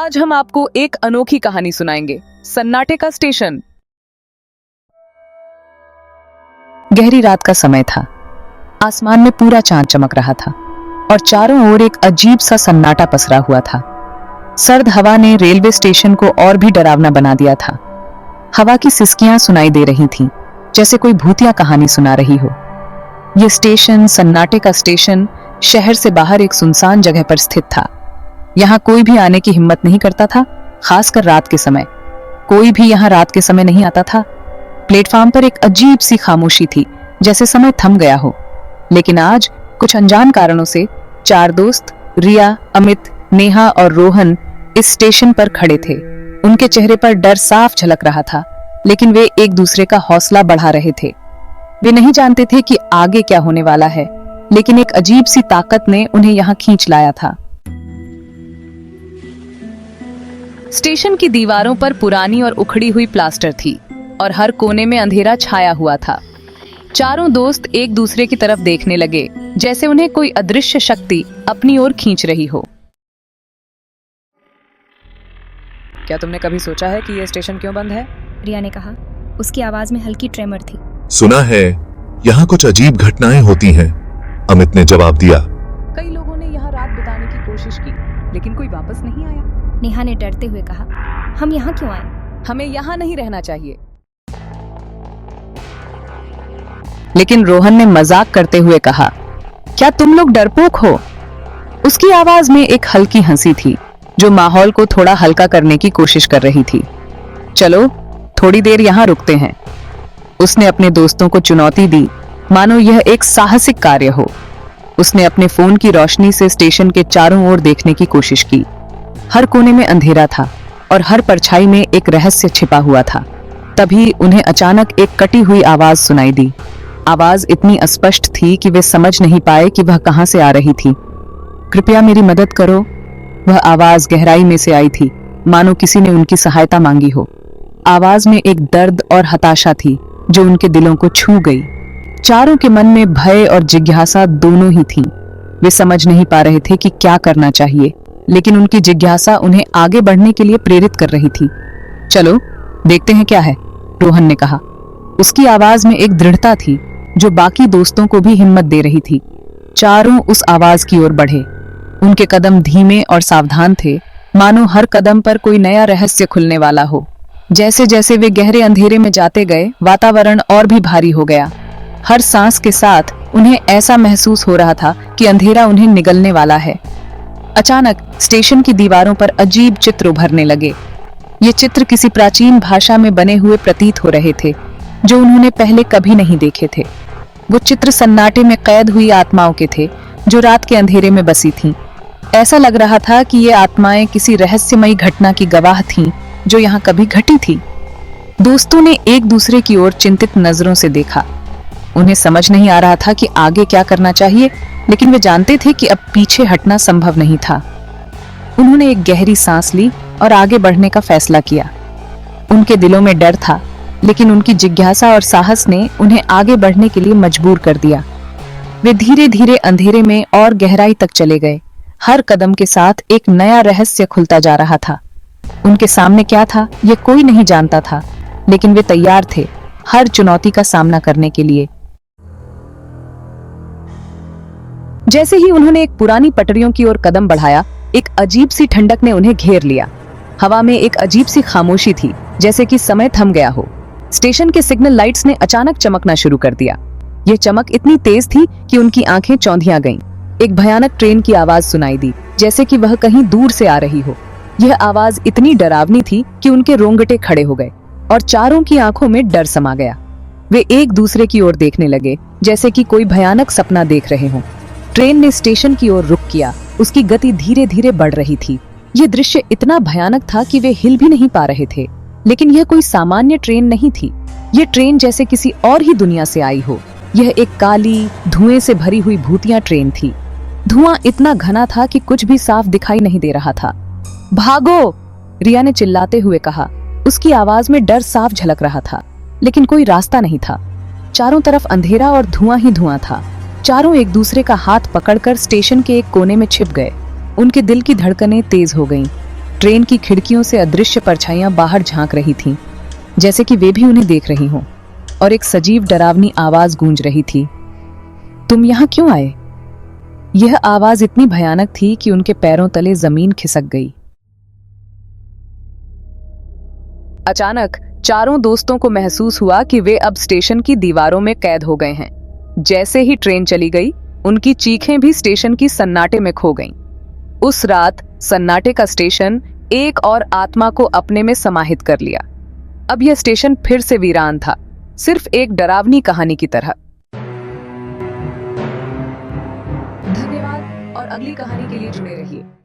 आज हम आपको एक अनोखी कहानी सुनाएंगे, सन्नाटे का स्टेशन। गहरी रात का समय था। आसमान में पूरा चांद चमक रहा था और चारों ओर एक अजीब सा सन्नाटा पसरा हुआ था। सर्द हवा ने रेलवे स्टेशन को और भी डरावना बना दिया था। हवा की सिसकियां सुनाई दे रही थीं, जैसे कोई भूतिया कहानी सुना रही हो। यह स्टेशन, सन्नाटे का स्टेशन, शहर से बाहर एक सुनसान जगह पर स्थित था। यहाँ कोई भी आने की हिम्मत नहीं करता था, खासकर रात के समय। कोई भी यहाँ रात के समय नहीं आता था। प्लेटफॉर्म पर एक अजीब सी खामोशी थी, जैसे समय थम गया हो। लेकिन आज कुछ अनजान कारणों से चार दोस्त, रिया, अमित, नेहा और रोहन, इस स्टेशन पर खड़े थे। उनके चेहरे पर डर साफ झलक रहा था, लेकिन वे एक दूसरे का हौसला बढ़ा रहे थे। वे नहीं जानते थे कि आगे क्या होने वाला है, लेकिन एक अजीब सी ताकत ने उन्हें यहाँ खींच लाया था। स्टेशन की दीवारों पर पुरानी और उखड़ी हुई प्लास्टर थी और हर कोने में अंधेरा छाया हुआ था। चारों दोस्त एक दूसरे की तरफ देखने लगे, जैसे उन्हें कोई अदृश्य शक्ति अपनी ओर खींच रही हो। क्या तुमने कभी सोचा है कि यह स्टेशन क्यों बंद है? रिया ने कहा। उसकी आवाज में हल्की ट्रेमर थी। सुना है यहाँ कुछ अजीब घटनाएं होती हैं, अमित ने जवाब दिया। कई लोगों ने यहाँ रात बिताने की कोशिश की, लेकिन कोई वापस नहीं आया। नेहा ने डरते हुए कहा, हम यहाँ क्यों आए? हमें यहाँ नहीं रहना चाहिए। लेकिन रोहन ने मजाक करते हुए कहा, क्या तुम लोग डरपोक हो? उसकी आवाज में एक हल्की हंसी थी, जो माहौल को थोड़ा हल्का करने की कोशिश कर रही थी। चलो थोड़ी देर यहाँ रुकते हैं। उसने अपने दोस्तों को चुनौती दी, मानो यह एक साहसिक कार्य हो। उसने अपने फोन की रोशनी से स्टेशन के चारों ओर देखने की कोशिश की। हर कोने में अंधेरा था और हर परछाई में एक रहस्य छिपा हुआ था। तभी उन्हें अचानक एक कटी हुई आवाज सुनाई दी। आवाज इतनी अस्पष्ट थी कि वे समझ नहीं पाए कि वह कहां से आ रही थी। कृपया मेरी मदद करो। वह आवाज गहराई में से आई थी, मानो किसी ने उनकी सहायता मांगी हो। आवाज में एक दर्द और हताशा थी, जो उनके दिलों को छू गई। चारों के मन में भय और जिज्ञासा दोनों ही थी। वे समझ नहीं पा रहे थे कि क्या करना चाहिए, लेकिन उनकी जिज्ञासा उन्हें आगे बढ़ने के लिए प्रेरित कर रही थी। चलो देखते हैं क्या है, रोहन ने कहा। उसकी आवाज में एक दृढ़ता थी, जो बाकी दोस्तों को भी हिम्मत दे रही थी। चारों उस आवाज की ओर बढ़े। उनके कदम धीमे और सावधान थे, मानो हर कदम पर कोई नया रहस्य खुलने वाला हो। जैसे जैसे वे गहरे अंधेरे में जाते गए, वातावरण और भी भारी हो गया। हर सांस के साथ उन्हें ऐसा महसूस हो रहा था कि अंधेरा उन्हें निगलने वाला है। अचानक स्टेशन की दीवारों पर अजीब चित्र उभरने लगे। ये चित्र किसी प्राचीन भाषा में बने हुए प्रतीत हो रहे थे, जो उन्होंने पहले कभी नहीं देखे थे। वो चित्र सन्नाटे में कैद हुई आत्माओं के थे, जो रात के अंधेरे में बसी थीं। ऐसा लग रहा था कि ये आत्माएं किसी रहस्यमयी घटना की गवाह थीं, जो यहाँ कभी घटी थी। दोस्तों ने एक दूसरे की ओर चिंतित नजरों से देखा। उन्हें समझ नहीं आ रहा था कि आगे क्या करना चाहिए, लेकिन वे जानते थे कि अब पीछे हटना संभव नहीं था। उन्होंने एक गहरी सांस ली और आगे बढ़ने का फैसला किया। उनके दिलों में डर था, लेकिन उनकी जिज्ञासा और साहस ने उन्हें आगे बढ़ने के लिए मजबूर कर दिया। वे धीरे धीरे अंधेरे में और गहराई तक चले गए। हर कदम के साथ एक नया रहस्य खुलता जा रहा था। उनके सामने क्या था, ये कोई नहीं जानता था, लेकिन वे तैयार थे हर चुनौती का सामना करने के लिए। जैसे ही उन्होंने एक पुरानी पटरियों की ओर कदम बढ़ाया, एक अजीब सी ठंडक ने उन्हें घेर लिया। हवा में एक अजीब सी खामोशी थी, जैसे कि समय थम गया हो। स्टेशन के सिग्नल लाइट्स ने अचानक चमकना शुरू कर दिया। यह चमक इतनी तेज थी कि उनकी आंखें चौंधिया गईं। एक भयानक ट्रेन की आवाज सुनाई दी, जैसे कि वह कहीं दूर से आ रही हो। यह आवाज इतनी डरावनी थी कि उनके रोंगटे खड़े हो गए और चारों की आंखों में डर समा गया। वे एक दूसरे की ओर देखने लगे, जैसे कि कोई भयानक सपना देख रहे हों। ट्रेन ने स्टेशन की ओर रुख किया। उसकी गति धीरे धीरे बढ़ रही थी। यह दृश्य इतना भयानक था कि वे हिल भी नहीं पा रहे थे। लेकिन यह कोई सामान्य ट्रेन नहीं थी। यह ट्रेन जैसे किसी और ही दुनिया से आई हो। यह एक काली, धुएं से भरी हुई भूतिया ट्रेन थी। धुआं इतना घना था कि कुछ भी साफ दिखाई नहीं दे रहा था। भागो! रिया ने चिल्लाते हुए कहा। उसकी आवाज में डर साफ झलक रहा था, लेकिन कोई रास्ता नहीं था। चारों तरफ अंधेरा और धुआं ही धुआं था। चारों एक दूसरे का हाथ पकड़कर स्टेशन के एक कोने में छिप गए। उनके दिल की धड़कनें तेज हो गईं। ट्रेन की खिड़कियों से अदृश्य परछाइयां बाहर झांक रही थीं, जैसे कि वे भी उन्हें देख रही हों। और एक सजीव डरावनी आवाज गूंज रही थी, तुम यहाँ क्यों आए? यह आवाज इतनी भयानक थी कि उनके पैरों तले जमीन खिसक गई। अचानक चारों दोस्तों को महसूस हुआ कि वे अब स्टेशन की दीवारों में कैद हो गए हैं। जैसे ही ट्रेन चली गई, उनकी चीखें भी स्टेशन की सन्नाटे में खो गईं। उस रात सन्नाटे का स्टेशन एक और आत्मा को अपने में समाहित कर लिया। अब यह स्टेशन फिर से वीरान था, सिर्फ एक डरावनी कहानी की तरह। धन्यवाद और अगली कहानी के लिए जुड़े रहिए।